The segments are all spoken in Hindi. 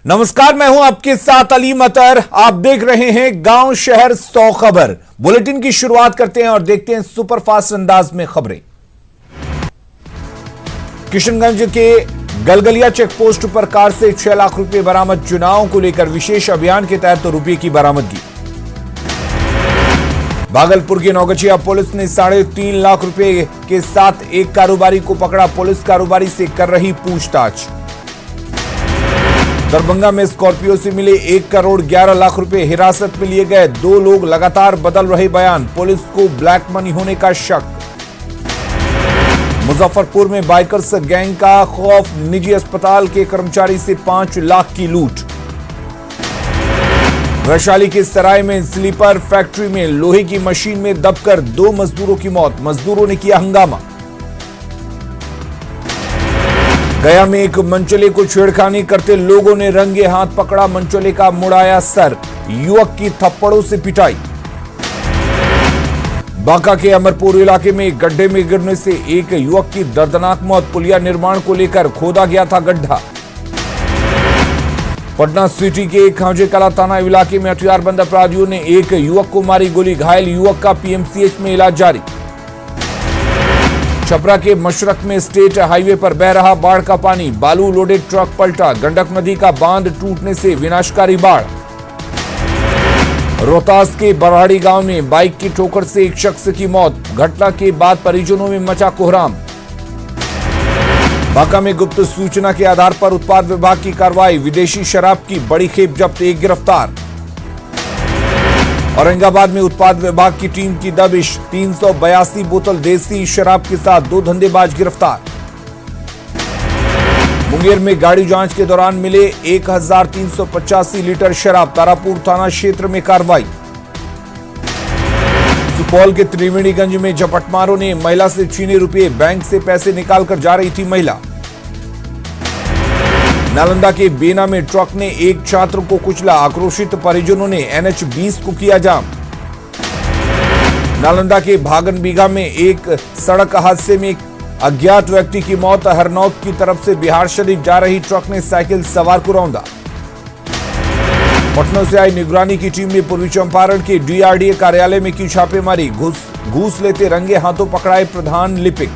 नमस्कार, मैं हूं आपके साथ अली मतर। आप देख रहे हैं गांव शहर 100 खबर। बुलेटिन की शुरुआत करते हैं और देखते हैं सुपरफास्ट अंदाज में खबरें। किशनगंज के गलगलिया चेकपोस्ट पर कार से 6 लाख रुपए बरामद। चुनाव को लेकर विशेष अभियान के तहत रुपये की बरामदगी। भागलपुर की नौगछिया पुलिस ने 3.5 लाख रुपए के साथ एक कारोबारी को पकड़ा। पुलिस कारोबारी से कर रही पूछताछ। दरभंगा में स्कॉर्पियो से मिले 1 करोड़ 11 लाख रुपए। हिरासत में लिए गए 2 लोग लगातार बदल रहे बयान। पुलिस को ब्लैक मनी होने का शक। मुजफ्फरपुर में बाइकर्स गैंग का खौफ। निजी अस्पताल के कर्मचारी से 5 लाख की लूट। वैशाली के सराय में स्लीपर फैक्ट्री में लोहे की मशीन में दबकर 2 मजदूरों की मौत। मजदूरों ने किया हंगामा। गया में एक मनचले को छेड़खानी करते लोगों ने रंगे हाथ पकड़ा। मनचले का मुड़ाया सर। युवक की थप्पड़ों से पिटाई। बांका के अमरपुर इलाके में एक गड्ढे में गिरने से एक युवक की दर्दनाक मौत। पुलिया निर्माण को लेकर खोदा गया था गड्ढा। पटना सिटी के खांजे कला थाना इलाके में हथियारबंद अपराधियों ने एक युवक को मारी गोली। घायल युवक का पीएमसीएच में इलाज जारी। छपरा के मशरक में स्टेट हाईवे पर बह रहा बाढ़ का पानी। बालू लोडेड ट्रक पलटा। गंडक नदी का बांध टूटने से विनाशकारी बाढ़। रोहतास के बरहाड़ी गांव में बाइक की ठोकर से एक शख्स की मौत। घटना के बाद परिजनों में मचा कोहराम। बांका में गुप्त सूचना के आधार पर उत्पाद विभाग की कार्रवाई। विदेशी शराब की बड़ी खेप जब्त, 1 गिरफ्तार। औरंगाबाद में उत्पाद विभाग की टीम की दबिश। 382 बोतल देसी शराब के साथ 2 धंधेबाज गिरफ्तार। मुंगेर में गाड़ी जांच के दौरान मिले 1385 लीटर शराब। तारापुर थाना क्षेत्र में कार्रवाई। सुपौल के त्रिवेणीगंज में झपटमारों ने महिला से छीने रुपए। बैंक से पैसे निकालकर जा रही थी महिला। नालंदा के बेना में ट्रक ने एक छात्र को कुचला। आक्रोशित परिजनों ने NH20 को किया जाम। नालंदा के भागनबीघा में एक सड़क हादसे में एक अज्ञात व्यक्ति की मौत। हरनौत की तरफ से बिहार शरीफ जा रही ट्रक ने साइकिल सवार को रौंदा। पटना से आई निगरानी की टीम ने पूर्वी चंपारण के DRDA कार्यालय में की छापेमारी। घूस लेते रंगे हाथों पकड़ाए प्रधान लिपिक।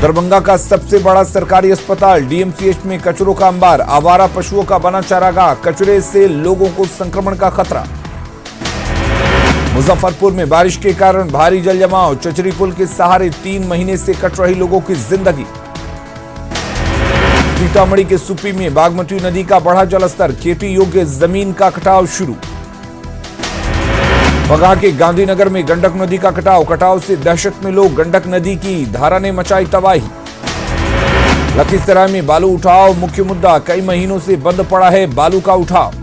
दरभंगा का सबसे बड़ा सरकारी अस्पताल DMCH में कचरों का अंबार। आवारा पशुओं का बना चारागाह। कचरे से लोगों को संक्रमण का खतरा। मुजफ्फरपुर में बारिश के कारण भारी जल जमाव। चचरी पुल के सहारे 3 महीने से कट रही लोगों की जिंदगी। सीतामढ़ी के सुप्पी में बागमती नदी का बढ़ा जलस्तर। खेती योग्य जमीन का कटाव शुरू। बगहा के गांधीनगर में गंडक नदी का कटाव से दहशत में लोग। गंडक नदी की धारा ने मचाई तबाही। लखीसराय में बालू उठाव मुख्य मुद्दा। कई महीनों से बंद पड़ा है बालू का उठाव।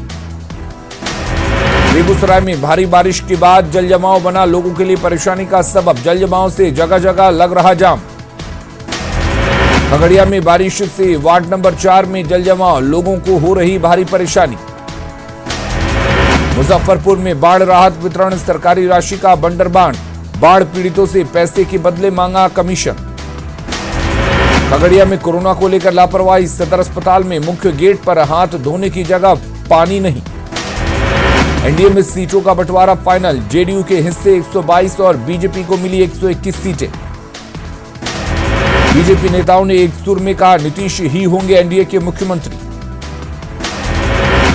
बेगूसराय में भारी बारिश के बाद जल जमाव बना लोगों के लिए परेशानी का सबब। जल जमाव से जगह जगह लग रहा जाम। खगड़िया में बारिश से वार्ड नंबर 4 में जल जमाव। लोगों को हो रही भारी परेशानी। मुजफ्फरपुर में बाढ़ राहत वितरण। सरकारी राशि का बंडरबांट। बाढ़ पीड़ितों से पैसे के बदले मांगा कमीशन। खगड़िया में कोरोना को लेकर लापरवाही। सदर अस्पताल में मुख्य गेट पर हाथ धोने की जगह पानी नहीं। एनडीए में सीटों का बंटवारा फाइनल। जेडीयू के हिस्से 122 और बीजेपी को मिली 121 सीटें। बीजेपी नेताओं ने एक सुर में कहा नीतीश ही होंगे एनडीए के मुख्यमंत्री।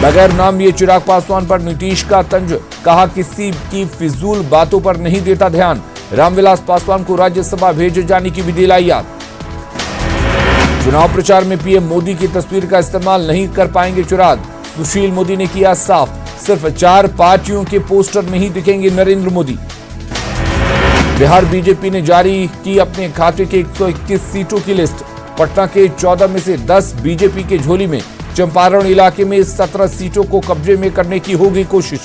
बगैर नाम लिए चिराग पासवान पर नीतीश का तंज। कहा किसी की फिजूल बातों पर नहीं देता ध्यान। रामविलास पासवान को राज्यसभा भेजे जाने की भी दिलाई याद। चुनाव प्रचार में पीएम मोदी की तस्वीर का इस्तेमाल नहीं कर पाएंगे चिराग। सुशील मोदी ने किया साफ। सिर्फ 4 पार्टियों के पोस्टर में ही दिखेंगे नरेंद्र मोदी। बिहार बीजेपी ने जारी की अपने खाते के 121 सीटों की लिस्ट। पटना के 14 में से 10 बीजेपी के झोली में। चंपारण इलाके में 17 सीटों को कब्जे में करने की होगी कोशिश।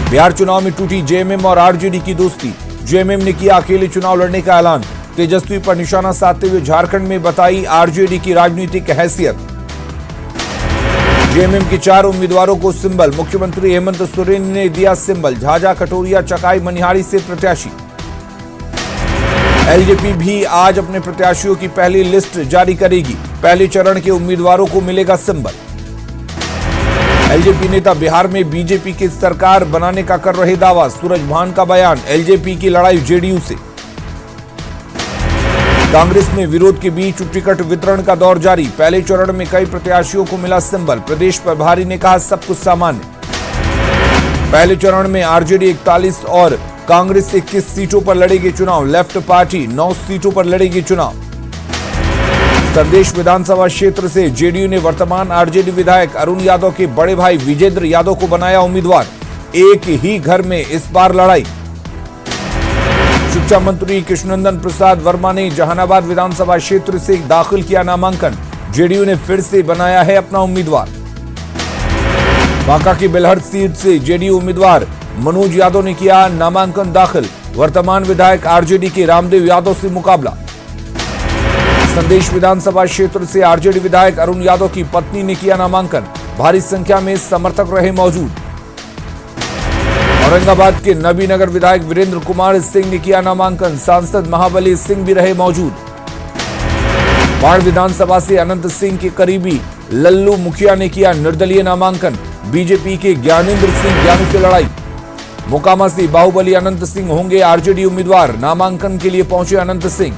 बिहार चुनाव में टूटी जेएमएम और आरजेडी की दोस्ती। जेएमएम ने किया अकेले चुनाव लड़ने का ऐलान। तेजस्वी पर निशाना साधते हुए झारखंड में बताई आरजेडी की राजनीतिक हैसियत। जेएमएम के 4 उम्मीदवारों को सिंबल। मुख्यमंत्री हेमंत सोरेन ने दिया सिंबल। झाझा, कटोरिया, चकाई, मनिहारी से प्रत्याशी। एलजेपी भी आज अपने प्रत्याशियों की पहली लिस्ट जारी करेगी। पहले चरण के उम्मीदवारों को मिलेगा सिंबल। एलजेपी नेता बिहार में बीजेपी की सरकार बनाने का कर रहे दावा, सूरजभान का बयान। एलजेपी की लड़ाई जेडीयू से। कांग्रेस में विरोध के बीच टिकट वितरण का दौर जारी, पहले चरण में कई प्रत्याशियों को मिला सिंबल। प्रदेश प्रभारी ने कहा सब कुछ सामान्य। पहले चरण में आरजेडी 41 और कांग्रेस 21 सीटों पर लड़ेगी चुनाव। लेफ्ट पार्टी 9 सीटों पर लड़ेगी चुनाव। संदेश विधानसभा क्षेत्र से जेडीयू ने वर्तमान आरजेडी विधायक अरुण यादव के बड़े भाई विजेंद्र यादव को बनाया उम्मीदवार। एक ही घर में इस बार लड़ाई। शिक्षा मंत्री कृष्णनंदन प्रसाद वर्मा ने जहानाबाद विधानसभा क्षेत्र से दाखिल किया नामांकन। जेडीयू ने फिर से बनाया है अपना उम्मीदवार। बांका की बेलहर सीट से जेडीयू उम्मीदवार मनोज यादव ने किया नामांकन दाखिल। वर्तमान विधायक आरजेडी के रामदेव यादव से मुकाबला। संदेश विधानसभा क्षेत्र से आरजेडी विधायक अरुण यादव की पत्नी ने किया नामांकन। भारी संख्या में समर्थक रहे मौजूद। औरंगाबाद के नबीनगर विधायक वीरेंद्र कुमार सिंह ने किया नामांकन। सांसद महाबली सिंह भी रहे मौजूद। बाढ़ विधानसभा से अनंत सिंह के करीबी लल्लू मुखिया ने किया निर्दलीय नामांकन। बीजेपी के ज्ञानेंद्र सिंह ज्ञानू से लड़ाई। मोकामा से बाहुबली अनंत सिंह होंगे आरजेडी उम्मीदवार। नामांकन के लिए पहुंचे अनंत सिंह।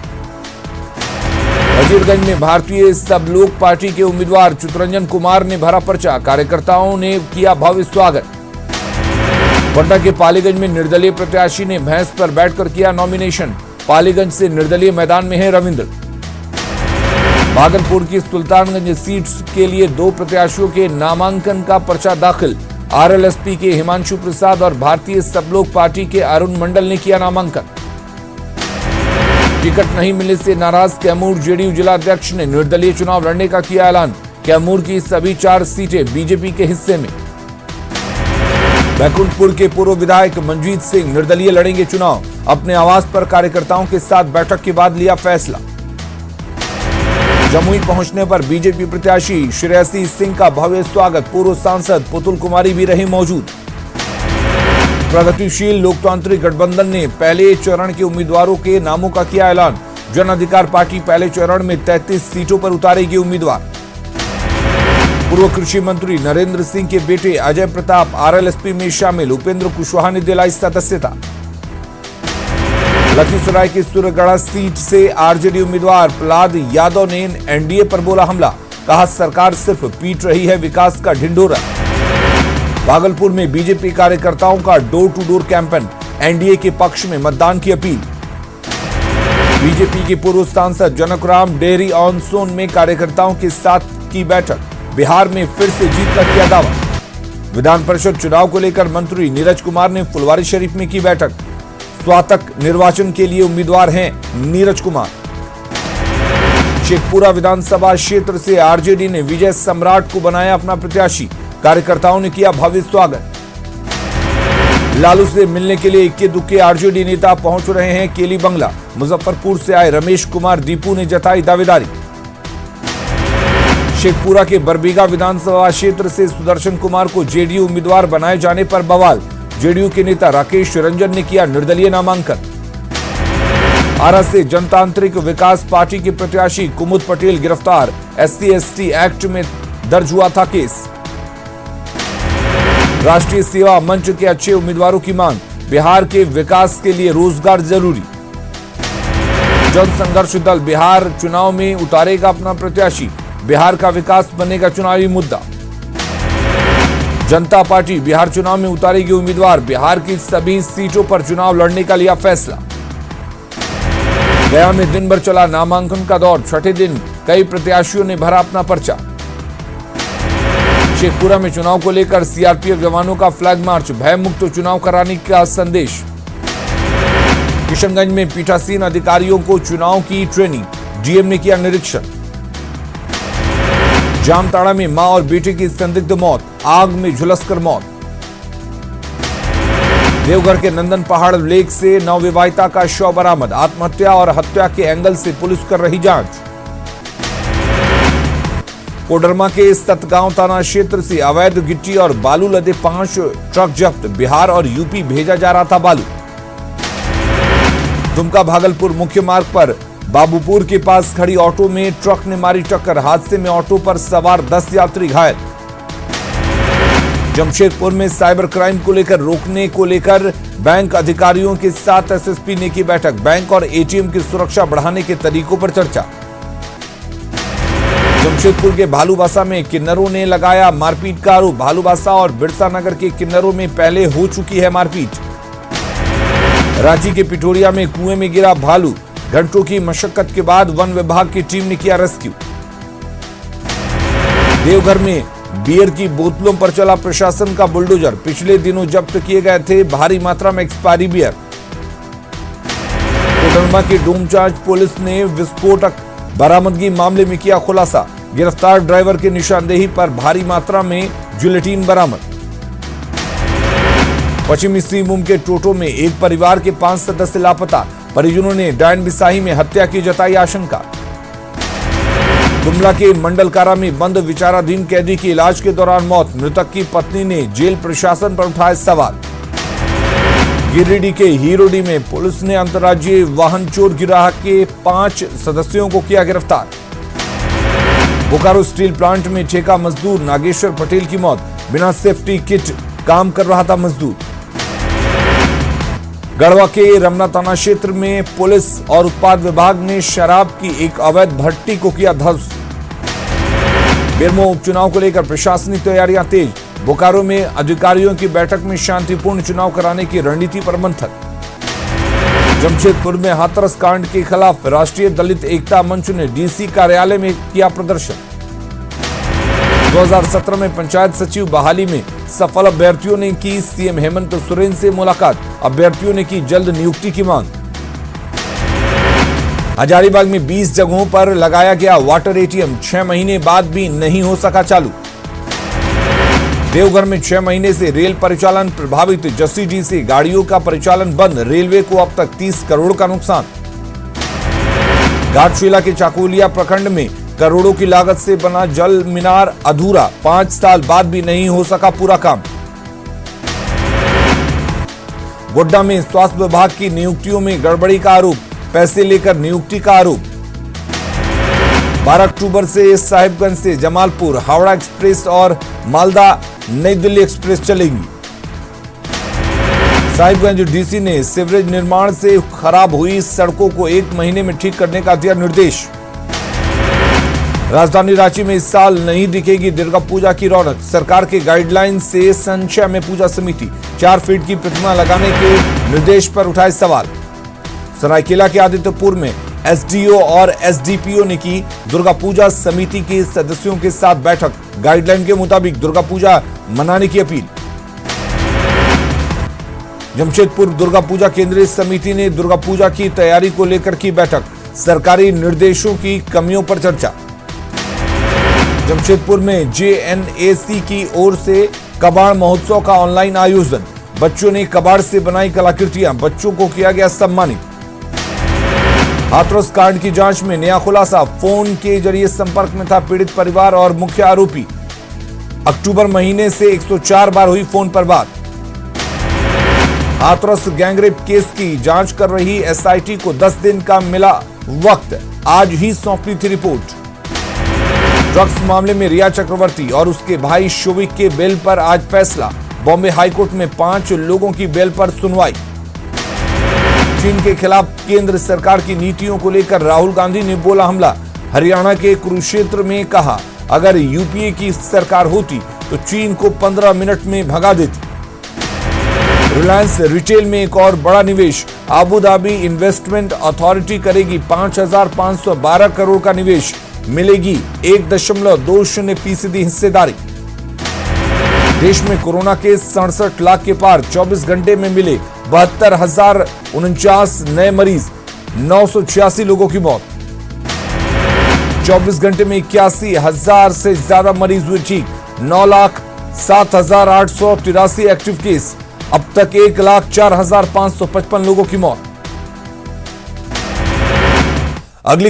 वजीरगंज में भारतीय सब लोक पार्टी के उम्मीदवार चितरंजन कुमार ने भरा पर्चा। कार्यकर्ताओं ने किया भव्य स्वागत। पटना के पालीगंज में निर्दलीय प्रत्याशी ने भैंस पर बैठकर किया नॉमिनेशन। पालीगंज से निर्दलीय मैदान में है रविंद्र। भागलपुर की सुल्तानगंज सीट के लिए 2 प्रत्याशियों के नामांकन का पर्चा दाखिल। आरएलएसपी के हिमांशु प्रसाद और भारतीय सब लोक पार्टी के अरुण मंडल ने किया नामांकन। टिकट नहीं मिलने से नाराज कैमूर जेडीयू जिला अध्यक्ष ने निर्दलीय चुनाव लड़ने का किया ऐलान। कैमूर की सभी 4 सीटें बीजेपी के हिस्से में। बैकुंठपुर के पूर्व विधायक मनजीत सिंह निर्दलीय लड़ेंगे चुनाव। अपने आवास पर कार्यकर्ताओं के साथ बैठक के बाद लिया फैसला। जमुई पहुंचने पर बीजेपी प्रत्याशी श्रेयसी सिंह का भव्य स्वागत। पूर्व सांसद पुतुल कुमारी भी रही मौजूद। प्रगतिशील लोकतांत्रिक गठबंधन ने पहले चरण के उम्मीदवारों के नामों का किया ऐलान। जन अधिकार पार्टी पहले चरण में 33 सीटों पर उतारेगी उम्मीदवार। पूर्व कृषि मंत्री नरेंद्र सिंह के बेटे अजय प्रताप आरएलएसपी में शामिल। उपेंद्र कुशवाहा ने दिलाई सदस्यता। लखीसराय की सूर्यगढ़ सीट से आरजेडी उम्मीदवार प्रहलाद यादव ने एनडीए पर बोला हमला। कहा सरकार सिर्फ पीट रही है विकास का ढिंढोरा। भागलपुर में बीजेपी कार्यकर्ताओं का door to door campaign. NDA के पक्ष में मतदान की अपील। बीजेपी के पूर्व सांसद जनकराम डेहरी ऑन सोन में कार्यकर्ताओं के साथ की बैठक। बिहार में फिर से जीत का किया दावा। विधान परिषद चुनाव को लेकर मंत्री नीरज कुमार ने फुलवारीशरीफ में की बैठक। स्वातक निर्वाचन के लिए उम्मीदवार हैं नीरज कुमार। शेखपुरा विधानसभा क्षेत्र से आरजेडी ने विजय सम्राट को बनाया अपना प्रत्याशी। कार्यकर्ताओं ने किया भव्य स्वागत। लालू से मिलने के लिए इक्के दुक्के आरजेडी नेता पहुंच रहे हैं केली बंगला। मुजफ्फरपुर से आए रमेश कुमार दीपू ने जताई दावेदारी। शेखपुरा के बरबीघा विधानसभा क्षेत्र से सुदर्शन कुमार को जेडीयू उम्मीदवार बनाए जाने पर बवाल। जेडीयू के नेता राकेश रंजन ने किया निर्दलीय नामांकन। आरा से जनतांत्रिक विकास पार्टी के प्रत्याशी कुमुद पटेल गिरफ्तार। SC/ST एक्ट में दर्ज हुआ था केस। राष्ट्रीय सेवा मंच के अच्छे उम्मीदवारों की मांग। बिहार के विकास के लिए रोजगार जरूरी। जन संघर्ष दल बिहार चुनाव में उतारेगा अपना प्रत्याशी। बिहार का विकास बनेगा चुनावी मुद्दा। जनता पार्टी बिहार चुनाव में उतारेगी उम्मीदवार। बिहार की सभी सीटों पर चुनाव लड़ने का लिया फैसला। गया में दिन भर चला नामांकन का दौर। छठे दिन कई प्रत्याशियों ने भरा अपना पर्चा। शेखपुरा में चुनाव को लेकर सीआरपीएफ जवानों का फ्लैग मार्च। भय मुक्त चुनाव कराने का संदेश। किशनगंज में पीठासीन अधिकारियों को चुनाव की ट्रेनिंग। डीएम ने किया निरीक्षण। जामताड़ा में मां और बेटे की संदिग्ध मौत। आग में झुलसकर मौत। देवघर के नंदन पहाड़ लेक से नवविवाहिता का शव बरामद। आत्महत्या और हत्या के एंगल से पुलिस कर रही जांच। कोडरमा के सतगांव थाना क्षेत्र से अवैध गिट्टी और बालू लदे 5 ट्रक जब्त। बिहार और यूपी भेजा जा रहा था बालू। दुमका भागलपुर मुख्य मार्ग पर बाबूपुर के पास खड़ी ऑटो में ट्रक ने मारी टक्कर, हादसे में ऑटो पर सवार 10 यात्री घायल। जमशेदपुर में साइबर क्राइम को लेकर रोकने को लेकर बैंक अधिकारियों के साथ एसएसपी ने की बैठक, बैंक और एटीएम की सुरक्षा बढ़ाने के तरीकों पर चर्चा। जमशेदपुर के भालूबासा में किन्नरों ने लगाया मारपीट का आरोप, भालूबासा और बिरसा नगर के किन्नरों में पहले हो चुकी है मारपीट। रांची के पिठोरिया में कुएं में गिरा भालू, घंटों की मशक्कत के बाद वन विभाग की टीम ने किया रेस्क्यू। देवघर में बियर की बोतलों पर चला प्रशासन का बुलडोजर, पिछले दिनों जब्त किए गए थे भारी मात्रा में एक्सपायरी बियर। कोडरमा की डोमचांच पुलिस ने विस्फोटक बरामदगी मामले में किया खुलासा, गिरफ्तार ड्राइवर की निशानदेही पर भारी मात्रा में जिलेटिन बरामद। पश्चिमी सिंहभूम के टोटो में एक परिवार के 5 सदस्य लापता, परिजनों ने डायन बिसाही में हत्या की जताई आशंका। गुमला के मंडल कारा में बंद विचाराधीन कैदी की इलाज के दौरान मौत, मृतक की पत्नी ने जेल प्रशासन पर उठाए सवाल। गिरिडीह के हीरोडी में पुलिस ने अंतर्राज्यीय वाहन चोर गिरोह के 5 सदस्यों को किया गिरफ्तार। बोकारो स्टील प्लांट में ठेका मजदूर नागेश्वर पटेल की मौत, बिना सेफ्टी किट काम कर रहा था मजदूर। गढ़वा के रमना थाना क्षेत्र में पुलिस और उत्पाद विभाग ने शराब की एक अवैध भट्टी को किया ध्वस्त। बेरमो उपचुनाव को लेकर प्रशासनिक तैयारियां तेज, बोकारो में अधिकारियों की बैठक में शांतिपूर्ण चुनाव कराने की रणनीति पर मंथन। जमशेदपुर में हाथरस कांड के खिलाफ राष्ट्रीय दलित एकता मंच ने डीसी कार्यालय में किया प्रदर्शन। 2017 में पंचायत सचिव बहाली में सफल अभ्यर्थियों ने की सीएम हेमंत सोरेन से मुलाकात, अभ्यर्थियों ने की जल्द नियुक्ति की मांग। हजारीबाग में 20 जगहों पर लगाया गया वाटर एटीएम, 6 महीने बाद भी नहीं हो सका चालू। देवघर में 6 महीने से रेल परिचालन प्रभावित, जसीडीह से गाड़ियों का परिचालन बंद, रेलवे को अब तक 30 करोड़ का नुकसान। घाटशिला के चाकुलिया प्रखंड में करोड़ों की लागत से बना जल मीनार अधूरा, 5 साल बाद भी नहीं हो सका पूरा काम। गोड्डा में स्वास्थ्य विभाग की नियुक्तियों में गड़बड़ी का आरोप, पैसे लेकर नियुक्ति का आरोप। 12 अक्टूबर से साहिबगंज से जमालपुर हावड़ा एक्सप्रेस और मालदा नई दिल्ली एक्सप्रेस चलेगी। साहिबगंज डीसी ने सीवरेज निर्माण से खराब हुई सड़कों को 1 महीने में ठीक करने का दिया निर्देश। राजधानी रांची में इस साल नहीं दिखेगी दुर्गा पूजा की रौनक, सरकार के गाइडलाइन से संशय में पूजा समिति, 4 फीट की प्रतिमा लगाने के निर्देश पर उठाए सवाल। सरायकेला के आदित्यपुर में एसडीओ और एसडीपीओ ने की दुर्गा पूजा समिति के सदस्यों के साथ बैठक, गाइडलाइन के मुताबिक दुर्गा पूजा मनाने की अपील। जमशेदपुर दुर्गा पूजा केंद्रीय समिति ने दुर्गा पूजा की तैयारी को लेकर की बैठक, सरकारी निर्देशों की कमियों पर चर्चा। जमशेदपुर में जेएनएसी की ओर से कबाड़ महोत्सव का ऑनलाइन आयोजन, बच्चों ने कबाड़ से बनाई कलाकृतियां, बच्चों को किया गया सम्मानित। हाथरस कांड की जांच में नया खुलासा, फोन के जरिए संपर्क में था पीड़ित परिवार और मुख्य आरोपी। अक्टूबर महीने से 104 बार हुई फोन पर बात। हाथरस गैंगरेप केस की जांच कर रही एसआईटी को 10 दिन का मिला वक्त, आज ही सौंपी थी रिपोर्ट। ड्रग्स मामले में रिया चक्रवर्ती और उसके भाई शोविक के बेल पर आज फैसला, बॉम्बे हाईकोर्ट में 5 लोगों की बेल पर सुनवाई। चीन के खिलाफ केंद्र सरकार की नीतियों को लेकर राहुल गांधी ने बोला हमला, हरियाणा के कुरुक्षेत्र में कहा अगर यूपीए की सरकार होती तो चीन को 15 मिनट में भगा देती। रिलायंस रिटेल में एक और बड़ा निवेश, आबू धाबी इन्वेस्टमेंट अथॉरिटी करेगी 5,512 करोड़ का निवेश, मिलेगी 1.20% हिस्सेदारी। देश में कोरोना के 67 लाख के पार, 24 घंटे में मिले 72,049 नए मरीज, 986 लोगों की मौत। 24 घंटे में 81,000 से ज्यादा मरीज हुए ठीक, 9,07,883 एक्टिव केस, अब तक 1,04,555 लोगों की मौत। अगली खबर